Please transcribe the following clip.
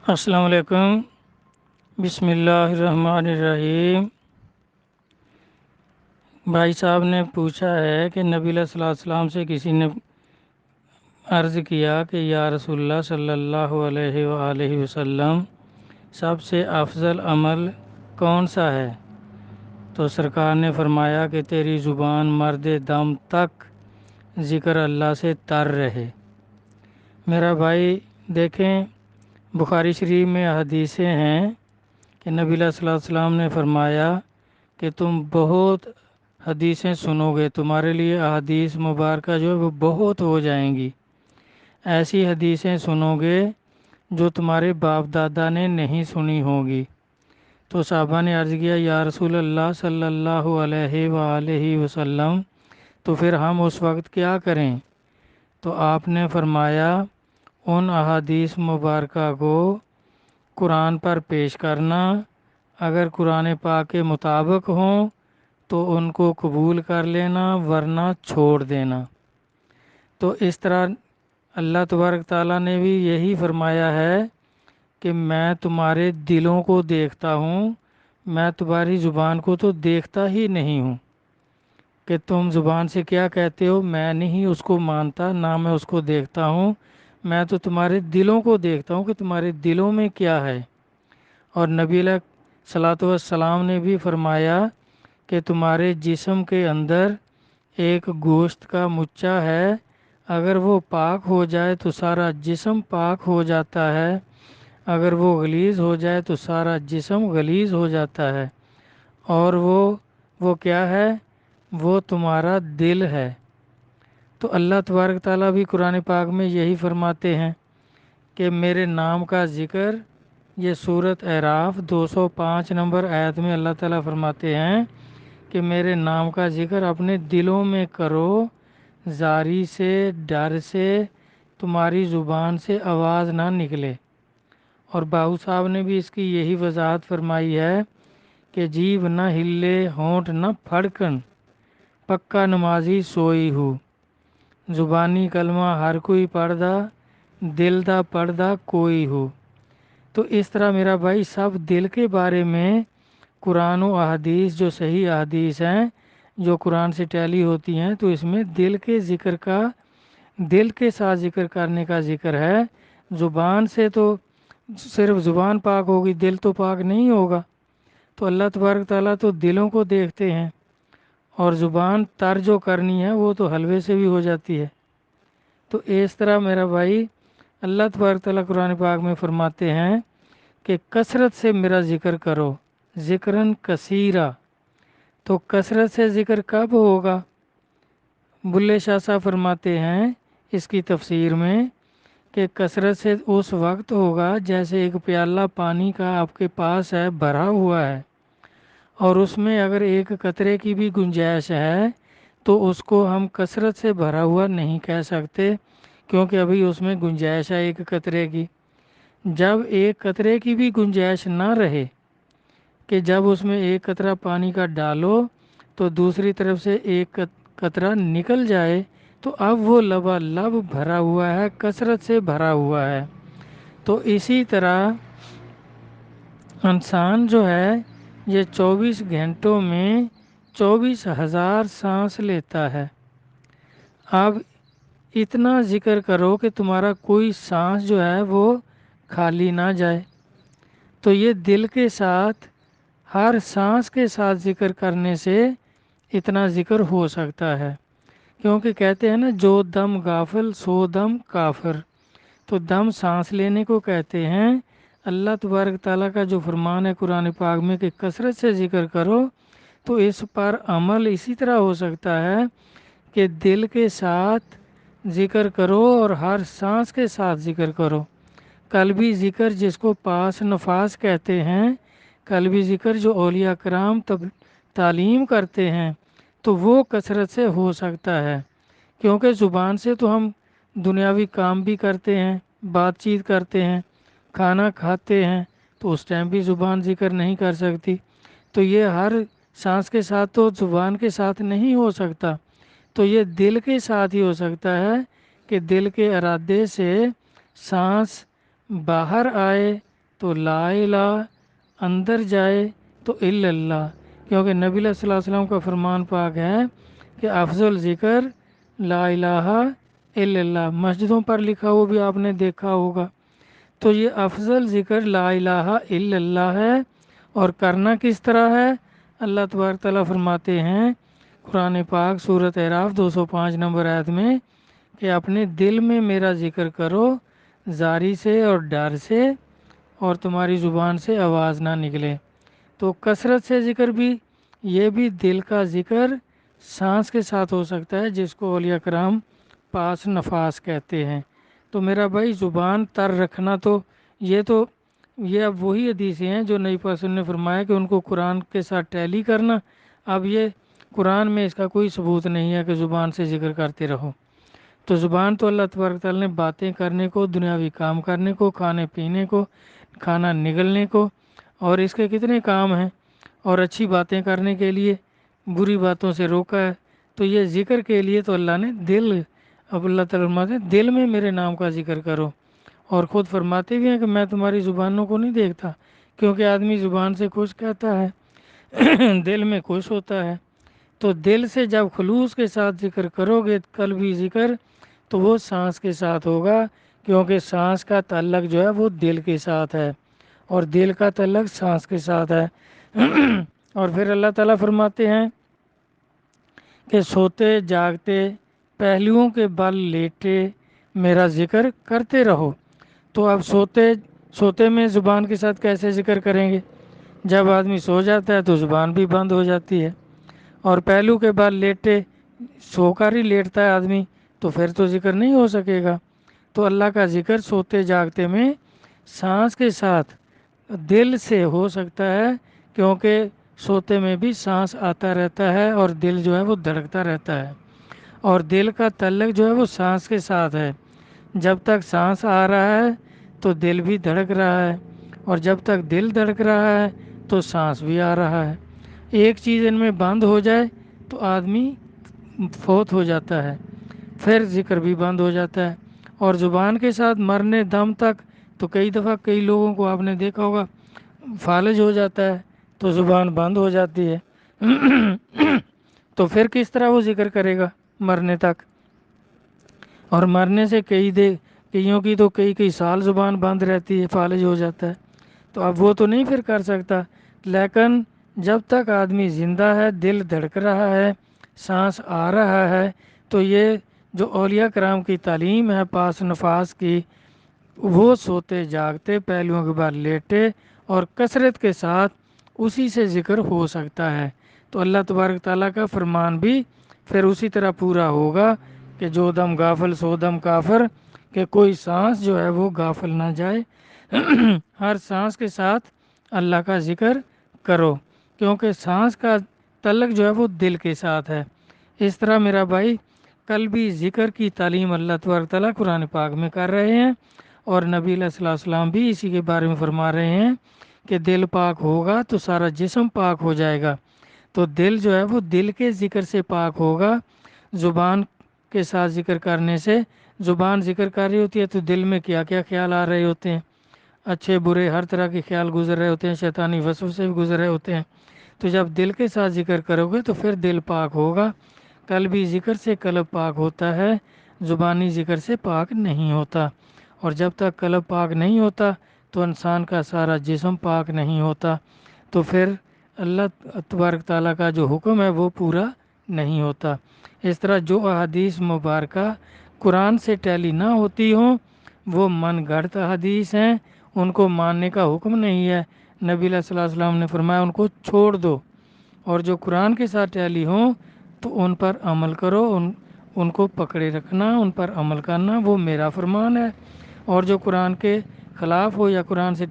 السلام علیکم۔ بسم اللہ الرحمن الرحیم۔ بھائی صاحب نے پوچھا ہے کہ نبی علیہ الصلوۃ والسلام سے کسی نے عرض کیا کہ یا رسول اللہ صلی اللہ علیہ وآلہ وسلم، سب سے افضل عمل کون سا ہے؟ تو سرکار نے فرمایا کہ تیری زبان مرد دم تک ذکر اللہ سے تر رہے۔ میرا بھائی دیکھیں، بخاری شریف میں حدیثیں ہیں کہ نبی علیہ الصلوۃ والسلام نے فرمایا کہ تم بہت حدیثیں سنو گے، تمہارے لیے احادیث مبارکہ جو ہے وہ بہت ہو جائیں گی۔ ایسی حدیثیں سنو گے جو تمہارے باپ دادا نے نہیں سنی ہوگی۔ تو صحابہ نے عرض کیا یا رسول اللہ صلی اللہ علیہ وآلہ وسلم، تو پھر ہم اس وقت کیا کریں؟ تو آپ نے فرمایا ان احادیث مبارکہ کو قرآن پر پیش کرنا، اگر قرآن پاک کے مطابق ہوں تو ان کو قبول کر لینا، ورنہ چھوڑ دینا۔ تو اس طرح اللہ تبارک تعالیٰ نے بھی یہی فرمایا ہے کہ میں تمہارے دلوں کو دیکھتا ہوں، میں تمہاری زبان کو تو دیکھتا ہی نہیں ہوں کہ تم زبان سے کیا کہتے ہو، میں نہیں اس کو مانتا، نہ میں اس کو دیکھتا ہوں، میں تو تمہارے دلوں کو دیکھتا ہوں کہ تمہارے دلوں میں کیا ہے۔ اور نبی علیہ الصلوۃ والسلام نے بھی فرمایا کہ تمہارے جسم کے اندر ایک گوشت کا مچا ہے، اگر وہ پاک ہو جائے تو سارا جسم پاک ہو جاتا ہے، اگر وہ غلیظ ہو جائے تو سارا جسم غلیظ ہو جاتا ہے، اور وہ کیا ہے؟ وہ تمہارا دل ہے۔ تو اللہ تبارک تعالیٰ بھی قرآن پاک میں یہی فرماتے ہیں کہ میرے نام کا ذکر، یہ سورۃ اعراف 205 نمبر آیت میں اللہ تعالیٰ فرماتے ہیں کہ میرے نام کا ذکر اپنے دلوں میں کرو، زاری سے، ڈر سے تمہاری زبان سے آواز نہ نکلے۔ اور باؤ صاحب نے بھی اس کی یہی وضاحت فرمائی ہے کہ جیب نہ ہلے، ہونٹ نہ پھڑکن، پکا نمازی سوئی ہو، زبانی کلمہ ہر کوئی پڑھدا، دل دا پڑھدا کوئی ہو۔ تو اس طرح میرا بھائی سب دل کے بارے میں قرآن و احادیث جو صحیح احادیث ہیں جو قرآن سے ٹیلی ہوتی ہیں، تو اس میں دل کے ذکر کا، دل کے ساتھ ذکر کرنے کا ذکر ہے۔ زبان سے تو صرف زبان پاک ہوگی، دل تو پاک نہیں ہوگا۔ تو اللہ تبارک تعالیٰ تو دلوں کو دیکھتے ہیں، اور زبان تر جو کرنی ہے وہ تو حلوے سے بھی ہو جاتی ہے۔ تو اس طرح میرا بھائی اللہ تبارک تعالیٰ قرآن پاک میں فرماتے ہیں کہ کثرت سے میرا ذکر کرو، ذکراً کثیرا۔ تو کثرت سے ذکر کب ہوگا؟ بلے شاہ صاحب فرماتے ہیں اس کی تفسیر میں کہ کثرت سے اس وقت ہوگا جیسے ایک پیالہ پانی کا آپ کے پاس ہے، بھرا ہوا ہے، اور اس میں اگر ایک قطرے کی بھی گنجائش ہے تو اس کو ہم کثرت سے بھرا ہوا نہیں کہہ سکتے، کیونکہ ابھی اس میں گنجائش ہے ایک قطرے کی۔ جب ایک قطرے کی بھی گنجائش نہ رہے کہ جب اس میں ایک قطرہ پانی کا ڈالو تو دوسری طرف سے ایک قطرہ نکل جائے، تو اب وہ لبالب بھرا ہوا ہے، کثرت سے بھرا ہوا ہے۔ تو اسی طرح انسان جو ہے یہ 24 گھنٹوں میں 24,000 سانس لیتا ہے۔ اب اتنا ذکر کرو کہ تمہارا کوئی سانس جو ہے وہ خالی نہ جائے۔ تو یہ دل کے ساتھ، ہر سانس کے ساتھ ذکر کرنے سے اتنا ذکر ہو سکتا ہے، کیونکہ کہتے ہیں نا جو دم غافل سو دم کافر۔ تو دم سانس لینے کو کہتے ہیں۔ اللہ تبارک تعالیٰ کا جو فرمان ہے قرآن پاک میں کہ کثرت سے ذکر کرو، تو اس پر عمل اسی طرح ہو سکتا ہے کہ دل کے ساتھ ذکر کرو اور ہر سانس کے ساتھ ذکر کرو۔ قلبی ذکر جس کو پاس نفاس کہتے ہیں، قلبی ذکر جو اولیاء کرام تعلیم کرتے ہیں، تو وہ کثرت سے ہو سکتا ہے، کیونکہ زبان سے تو ہم دنیاوی کام بھی کرتے ہیں، بات چیت کرتے ہیں، کھانا کھاتے ہیں، تو اس ٹائم بھی زبان ذکر نہیں کر سکتی۔ تو یہ ہر سانس کے ساتھ تو زبان کے ساتھ نہیں ہو سکتا، تو یہ دل کے ساتھ ہی ہو سکتا ہے کہ دل کے ارادے سے سانس باہر آئے تو لا الہ اندر جائے تو الا اللہ، کیونکہ نبی علیہ الصلوۃ والسلام کا فرمان پاک ہے کہ افضل ذکر لا الہ الا اللہ، مسجدوں پر لکھا ہوا بھی آپ نے دیکھا ہوگا۔ تو یہ افضل ذکر لا الہ الا اللہ ہے، اور کرنا کس طرح ہے؟ اللہ تبارک تعالیٰ فرماتے ہیں قرآن پاک سورۃ اعراف 205 نمبر آیت میں کہ اپنے دل میں میرا ذکر کرو زاری سے اور ڈر سے، اور تمہاری زبان سے آواز نہ نکلے۔ تو کثرت سے ذکر بھی، یہ بھی دل کا ذکر سانس کے ساتھ ہو سکتا ہے، جس کو اولیاء کرام پاس نفاس کہتے ہیں۔ تو میرا بھائی زبان تر رکھنا، تو یہ اب وہی حدیثیں ہیں جو نبی پاک صلی اللہ علیہ وسلم نے فرمایا کہ ان کو قرآن کے ساتھ ٹیلی کرنا۔ اب یہ قرآن میں اس کا کوئی ثبوت نہیں ہے کہ زبان سے ذکر کرتے رہو۔ تو زبان تو اللہ تبارک تعالیٰ نے باتیں کرنے کو، دنیاوی کام کرنے کو، کھانے پینے کو، کھانا نگلنے کو، اور اس کے کتنے کام ہیں، اور اچھی باتیں کرنے کے لیے، بری باتوں سے روکا ہے۔ تو یہ ذکر کے لیے تو اللہ نے اب اللہ تعالیٰ فرماتے ہیں دل میں میرے نام کا ذکر کرو، اور خود فرماتے بھی ہیں کہ میں تمہاری زبانوں کو نہیں دیکھتا، کیونکہ آدمی زبان سے کچھ کہتا ہے دل میں کچھ ہوتا ہے۔ تو دل سے جب خلوص کے ساتھ ذکر کرو گے، قلبی ذکر، تو وہ سانس کے ساتھ ہوگا، کیونکہ سانس کا تعلق جو ہے وہ دل کے ساتھ ہے، اور دل کا تعلق سانس کے ساتھ ہے۔ اور پھر اللہ تعالیٰ فرماتے ہیں کہ سوتے جاگتے پہلوؤں کے بل لیٹے میرا ذکر کرتے رہو۔ تو اب سوتے میں زبان کے ساتھ کیسے ذکر کریں گے؟ جب آدمی سو جاتا ہے تو زبان بھی بند ہو جاتی ہے، اور پہلو کے بل لیٹے، سو کر ہی لیٹتا ہے آدمی، تو پھر تو ذکر نہیں ہو سکے گا۔ تو اللہ کا ذکر سوتے جاگتے میں سانس کے ساتھ دل سے ہو سکتا ہے، کیونکہ سوتے میں بھی سانس آتا رہتا ہے، اور دل جو ہے وہ دھڑکتا رہتا ہے، اور دل کا تعلق جو ہے وہ سانس کے ساتھ ہے۔ جب تک سانس آ رہا ہے تو دل بھی دھڑک رہا ہے، اور جب تک دل دھڑک رہا ہے تو سانس بھی آ رہا ہے۔ ایک چیز ان میں بند ہو جائے تو آدمی فوت ہو جاتا ہے، پھر ذکر بھی بند ہو جاتا ہے۔ اور زبان کے ساتھ مرنے دم تک، تو کئی دفعہ کئی لوگوں کو آپ نے دیکھا ہوگا فالج ہو جاتا ہے تو زبان بند ہو جاتی ہے تو پھر کس طرح وہ ذکر کرے گا مرنے تک؟ اور مرنے سے کئیوں کی تو کئی سال زبان بند رہتی ہے، فالج ہو جاتا ہے، تو اب وہ تو نہیں پھر کر سکتا۔ لیکن جب تک آدمی زندہ ہے، دل دھڑک رہا ہے، سانس آ رہا ہے، تو یہ جو اولیاء کرام کی تعلیم ہے پاس نفاس کی، وہ سوتے جاگتے پہلوؤں کے بعد لیٹے اور کثرت کے ساتھ اسی سے ذکر ہو سکتا ہے۔ تو اللہ تبارک تعالیٰ کا فرمان بھی پھر اسی طرح پورا ہوگا کہ جو دم غافل سو دم کافر، کہ کوئی سانس جو ہے وہ غافل نہ جائے ہر سانس کے ساتھ اللہ کا ذکر کرو، کیونکہ سانس کا تعلق جو ہے وہ دل کے ساتھ ہے۔ اس طرح میرا بھائی قلبی ذکر کی تعلیم اللہ تبارک تعالیٰ قرآن پاک میں کر رہے ہیں، اور نبی علیہ الصلوۃ والسلام بھی اسی کے بارے میں فرما رہے ہیں کہ دل پاک ہوگا تو سارا جسم پاک ہو جائے گا۔ تو دل جو ہے وہ دل کے ذکر سے پاک ہوگا، زبان کے ساتھ ذکر کرنے سے۔ زبان ذکر کر رہی ہوتی ہے تو دل میں کیا کیا خیال آ رہے ہوتے ہیں، اچھے برے ہر طرح کے خیال گزر رہے ہوتے ہیں، شیطانی وسوسے بھی گزر رہے ہوتے ہیں۔ تو جب دل کے ساتھ ذکر کرو گے تو پھر دل پاک ہوگا۔ قلبی ذکر سے قلب پاک ہوتا ہے، زبانی ذکر سے پاک نہیں ہوتا، اور جب تک قلب پاک نہیں ہوتا تو انسان کا سارا جسم پاک نہیں ہوتا، تو پھر اللہ تبارک تعالیٰ کا جو حکم ہے وہ پورا نہیں ہوتا۔ اس طرح جو احادیث مبارکہ قرآن سے ٹیلی نہ ہوتی ہوں وہ من گھڑت احادیث ہیں، ان کو ماننے کا حکم نہیں ہے۔ نبی علیہ الصلوۃ والسلام نے فرمایا ان کو چھوڑ دو، اور جو قرآن کے ساتھ ٹیلی ہوں تو ان پر عمل کرو، ان کو پکڑے رکھنا، ان پر عمل کرنا، وہ میرا فرمان ہے۔ اور جو قرآن کے خلاف ہو یا قرآن سے